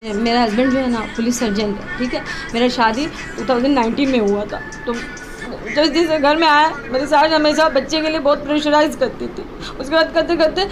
मेरा हस्बैंड जो है ना पुलिस सर्जन है, ठीक है। मेरा शादी 2019 में हुआ था। तो जब जिस घर में आया, मेरी सास हमेशा बच्चे के लिए बहुत प्रेशराइज़ करती थी। उसके बाद करते करते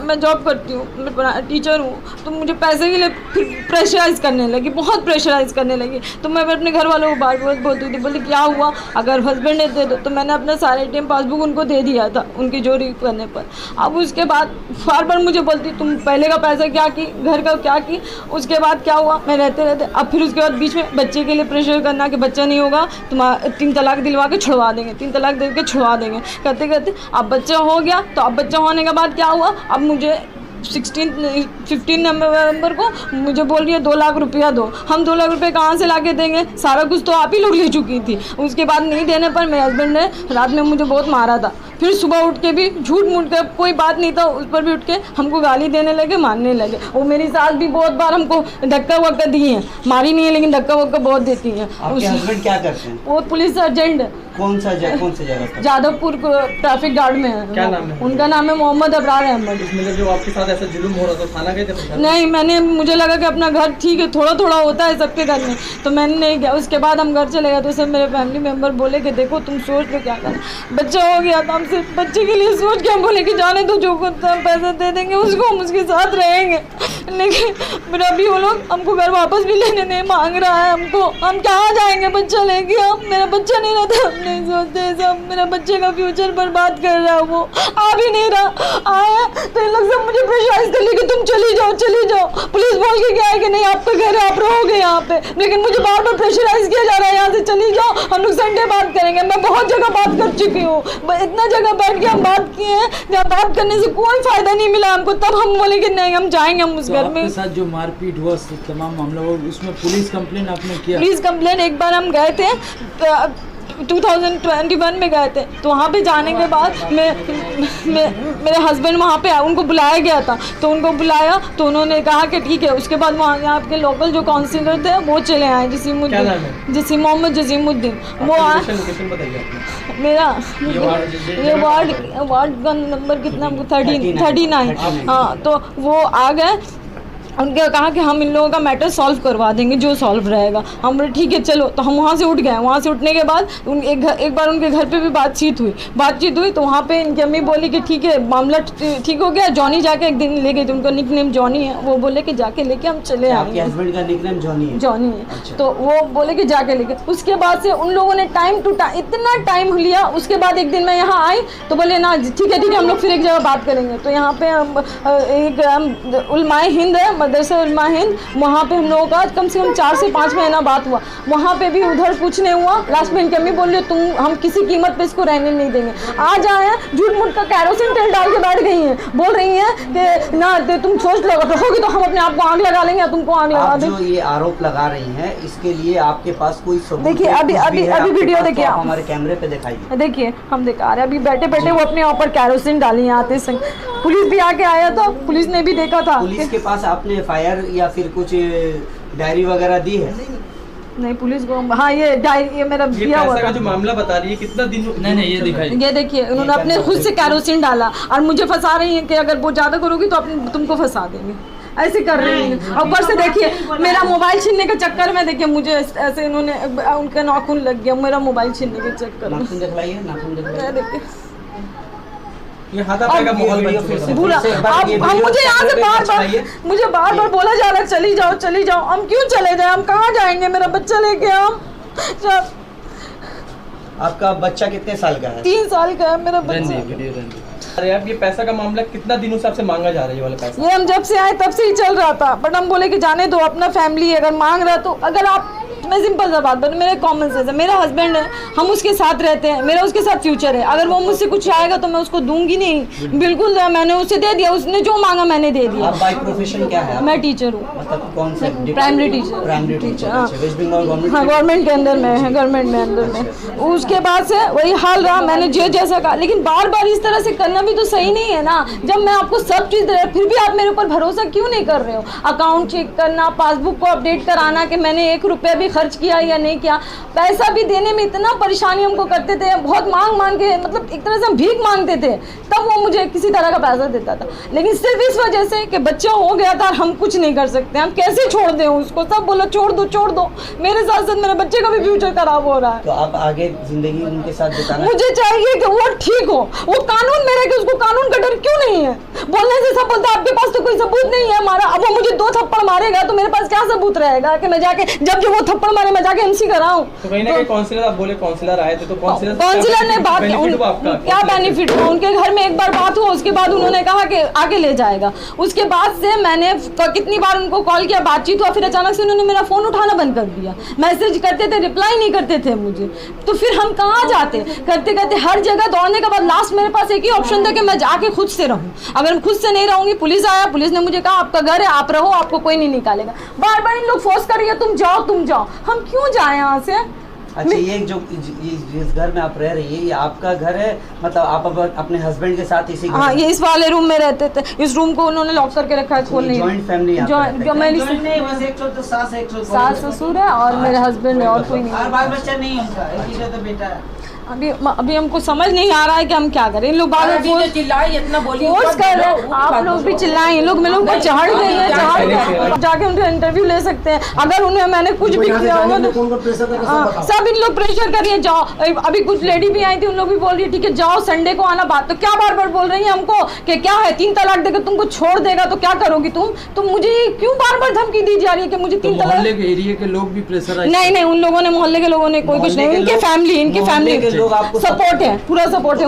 मैं जॉब करती हूँ, मैं टीचर हूँ, तो मुझे पैसे के लिए फिर प्रेशराइज़ करने लगी, बहुत प्रेशराइज़ करने लगी। तो मैं अपने घर वालों को बार बार बोलती थी, बोली क्या हुआ, अगर हस्बैंड ने दे दो। तो मैंने अपना सारा ATM पासबुक उनको दे दिया था उनकी चोरी करने पर। अब उसके बाद बार बार मुझे बोलती तुम पहले का पैसा क्या की, घर का क्या की। उसके बाद क्या हुआ, मैं रहते रहते अब फिर उसके बाद बीच में बच्चे के लिए प्रेशर करना कि बच्चा नहीं होगा तुम्हारा 3 तलाक दिलवा के छुड़वा देंगे, 3 तलाक दे के छुड़वा देंगे, करते करते अब बच्चा हो गया। तो अब बच्चा होने के बाद क्या हुआ, अब मुझे 15 नवंबर को मुझे बोल रही है 2 लाख रुपया दो। हम 2 लाख रुपये कहाँ से लाके देंगे, सारा कुछ तो आप ही लोग ले चुकी थी। उसके बाद नहीं देने पर मेरे हस्बैंड ने रात में मुझे बहुत मारा था। फिर सुबह उठ के भी झूठ मूठ के, कोई बात नहीं था उस पर भी उठ के हमको गाली देने लगे, मारने लगे। वो मेरी सास भी बहुत बार हमको धक्का वक्का दी है, मारी नहीं है लेकिन धक्का वक्का बहुत देती हैं। आपके हस्बैंड क्या करते हैं? वो पुलिस सर्जेंट है। कौन सी जगह पर? जादवपुर ट्रैफिक गार्ड में है। क्या नाम है? उनका नाम है मोहम्मद अबरार अहमद। इसमें जो आपके साथ ऐसा जुल्म हो रहा था, थाना गए थे? नहीं, मुझे लगा कि अपना घर ठीक है, थोड़ा थोड़ा होता है सबके घर में, तो मैंने नहीं गया। उसके बाद हम घर चले गए तो सब मेरे फैमिली मेम्बर बोले कि देखो तुम सोच लो क्या करना। बच्चा हो गया तो हम सिर्फ बच्चे के लिए सोच के हम बोले कि जाने दो, जो कुछ हम पैसे दे देंगे उसको, हम उसके साथ रहेंगे। लेकिन फिर अभी वो लोग हमको घर वापस भी लेने नहीं मांग रहा है हमको। हम कहाँ जाएंगे बच्चा लेके, हम मेरा बच्चा नहीं रहता, हम नहीं सोचते सब। मेरा बच्चे का फ्यूचर बर्बाद कर रहा है, वो आ भी नहीं रहा। आया तो इन लोग सब मुझे प्रेशराइज कर लिए कि तुम चली जाओ चली जाओ। पुलिस बोल के क्या है कि नहीं आपका घर है, आप रहोगे यहाँ पे, लेकिन मुझे बार बार प्रेशराइज किया जा रहा है यहाँ से चली जाओ, हम लोग संडे बात करेंगे। मैं बहुत जगह बात कर चुकी हूँ, इतना जगह बैठ के हम बात किए हैं जहाँ बात करने से कोई फायदा नहीं मिला हमको। तब हम बोले कि नहीं हम जाएंगे, हम उस घर में। आपके साथ जो मारपीट हुआ तमाम मामला हुआ, उसमें पुलिस कंप्लेन आपने किया? पुलिस कंप्लेन एक बार हम गए थे 2021 में गए थे। तो वहाँ पे जाने के बाद मेरे हस्बैंड वहाँ पे आए, उनको बुलाया गया था। तो उनको बुलाया तो उन्होंने कहा कि ठीक है। उसके बाद वहाँ यहाँ के लोकल जो काउंसिलर थे वो चले आए, मोहम्मद जसीमुद्दीन। वो आए, मेरा ये वार्ड का नंबर कितना 39। हाँ, तो वो आ गए, उनके कहा कि हम इन लोगों का मैटर सॉल्व करवा देंगे, जो सॉल्व रहेगा। हम बोले ठीक है चलो। तो हम वहाँ से उठ गए। वहाँ से उठने के बाद एक बार उनके घर पे भी बातचीत हुई। तो वहाँ पे इनकी अम्मी बोली कि ठीक है मामला ठीक हो गया। जॉनी जाके एक दिन लेके, उनका निकनेम जॉनी है, वो बोले कि जाके लेके हम चले आएंगे। हस्बैंड का निकनेम जॉनी है? अच्छा। तो वो बोले कि जाके लेके। उसके बाद से उन लोगों ने टाइम टू टाइम इतना टाइम लिया। उसके बाद एक दिन मैं यहाँ आई तो बोले ना ठीक है हम लोग फिर एक जगह बात करेंगे। तो यहाँ पे एक उलमाए हिंद है, मदरसा उलमा हिंद, वहाँ पे हम लोगों का कम से कम 4 से 5 महीना बात हुआ। वहाँ पे भी उधर कुछ नहीं हुआ। लास्ट में इनकी अम्मी बोल रही तुम हम किसी कीमत पे इसको रहने नहीं देंगे। आज आए हैं झूठ मूठ का कैरोसिन तेल डाल के बैठ गई हैं, बोल रही हैं कि ना तुम सोच रहोगी तो हम अपने आप को आग लगा लेंगे, तुमको आग लगा देंगे। जो ये आरोप लगा रही हैं इसके लिए आपके पास कोई सबूत? देखिए अभी वीडियो देखिए, आप हमारे कैमरे पे दिखाइए। देखिए हम दिखा रहे हैं, अभी बैठे बैठे वो अपने ऊपर कैरोसिन डाली आते संग। पुलिस भी आके आया था, पुलिस ने भी देखा था। पुलिस के पास आपने FIR या फिर कुछ डायरी वगैरह दी है? नहीं पुलिस को, हाँ ये डायरी ये मेरा दिया हुआ था। जो मामला बता रही है कितना दिन? नहीं ये दिखाई, ये देखिए उन्होंने अपने खुद से कैरोसिन डाला और मुझे फंसा रही है कि अगर वो ज़्यादा करोगी तो तुमको फंसा देंगे, ऐसे कर रही हैं। ऊपर से देखिए मेरा मोबाइल छीनने के चक्कर में देखिए मुझे ऐसे इन्होंने, उनका नाखून लग गया मेरा मोबाइल छीनने के चक्कर में। नाखून दिखलाइए, नाखून दिखलाइए। देखिए ये हाथापाई माहौल बन चुका है। पूरा हम मुझे यहाँ से मुझे बार बार बोला जा रहा है चली जाओ चली जाओ। हम क्यों चले जाए, हम कहाँ जाएंगे मेरा बच्चा लेके। हम आपका बच्चा कितने साल का है? 3 साल का है मेरा बच्चा। अरे यार ये पैसा का मामला कितना दिनों से आपसे मांगा जा रहा है ये वाला पैसा? ये हम जब से आए तब से ही चल रहा था, बट हम बोले कि जाने दो, अपना फैमिली है, अगर मांग रहा तो। अगर आप, मैं सिंपल सा बात बता, मेरे कॉमन सेंस है, मेरा हस्बैंड है, हम उसके साथ रहते हैं, मेरा उसके साथ फ्यूचर है। अगर वो मुझसे कुछ आएगा तो मैं उसको दूंगी नहीं, बिल्कुल। मैंने उसे दे दिया, उसने जो मांगा मैंने दे दिया। आप बाय प्रोफेशन क्या है? मैं टीचर हूँ। मतलब कौन सा? Primary teacher. Primary teacher. West Bengal government? हाँ गवर्नमेंट के अंदर में है, गवर्नमेंट में अंदर में। उसके बाद से वही हाल रहा, मैंने जैसा कहा। लेकिन बार बार इस तरह से करना भी तो सही नहीं है ना। जब मैं आपको सब चीज़ दे रहा, फिर भी आप मेरे ऊपर भरोसा क्यों नहीं कर रहे हो? अकाउंट चेक करना, पासबुक को अपडेट कराना कि मैंने 1 रुपया भी खर्च किया या नहीं किया, पैसा भी देने में इतना परेशानी हमको करते थे, बहुत मांग के, मतलब एक तरह से हम भीख मांगते थे, तब वो मुझे किसी तरह का पैसा देता था। लेकिन सिर्फ इस वजह से कि बच्चा हो गया था और हम कुछ नहीं कर सकते, हम कैसे छोड़ दें उसको, सब बोलो छोड़ दो। मेरे साथ साथ मेरे बच्चे का भी फ्यूचर खराब हो रहा है। तो आप आगे जिंदगी उनके साथ बिताना, मुझे चाहिए कि वो ठीक हो, वो कानून में रहे, कि उसको कानून का डर क्यों नहीं है। बोलने से सब बोलता है आपके पास तो कोई सबूत नहीं है हमारा। अब वो मुझे 2 थप्पड़ मारेगा तो मेरे पास क्या सबूत रहेगा कि मैं जाके जब वो थप्पड़ मारे मैं जाके एमसी कराऊं। तो कहीं ना कहीं काउंसलर, आप बोले काउंसलर आए थे, तो काउंसलर ने बात क्या बेनिफिट हुआ, उनके घर में एक बार बात हुआ, उसके बाद उन्होंने कहा कि आगे ले जाएगा। उसके बाद से मैंने कितनी बार उनको कॉल किया, बातचीत हुआ, फिर अचानक से उन्होंने मेरा फोन उठाना बंद कर दिया। मैसेज करते थे, रिप्लाई नहीं करते थे मुझे, तो फिर हम कहाँ जाते, करते करते हर जगह दौड़ने के बाद लास्ट मेरे पास एक ही ऑप्शन था कि मैं जाके खुद से रहूं। अगर खुद से नहीं रहूंगी, पुलिस आया, पुलिस ने मुझे कहा आपका घर है, आप रहो, आपको कोई नहीं निकालेगा। बार बार इन लोग फोर्स कर रही है तुम जाओ, हम क्यों जाए यहाँ से। अच्छा, ये जो जिस घर में आप रह रही है, ये आपका घर है, मतलब आप अपने हस्बैंड के साथ इसी हाँ, ये इस वाले रूम में रहते थे, इस रूम को उन्होंने लॉक करके रखा है, खोल नहीं। जॉइंट फैमिली, सास ससुर है और मेरे हस्बैंड है, और कोई नहीं। बाल बच्चा नहीं है उनका, एक ही तो बेटा है। अभी हमको समझ नहीं आ रहा है कि हम क्या करें। इन लोग चिल्लाई इतना बोली, फोर्स कर रहे हैं, आप लोग भी चिल्लाएं, इन लोग मेरे ऊपर चढ़ गई है, जाके उनका इंटरव्यू ले सकते हैं। अगर उन्हें मैंने कुछ भी किया होगा तो सब इन लोग प्रेशर कर रही है, जाओ। अभी कुछ लेडी भी आई थी, उन लोग भी बोल रही है ठीक है जाओ, संडे को आना। बात तो क्या बार बार बोल रही है हमको कि क्या है 3 तलाक देकर तुमको छोड़ देगा तो क्या करोगी तुम। तो मुझे क्यों बार बार धमकी दी जा रही है कि मुझे 3 तलाक। मोहल्ले के एरिया के लोग भी प्रेशर, नहीं, उन लोगों ने, मोहल्ले के लोगों ने कोई कुछ नहीं, इनके फैमिली लोग आपको सपोर्ट है, पूरा सपोर्ट है।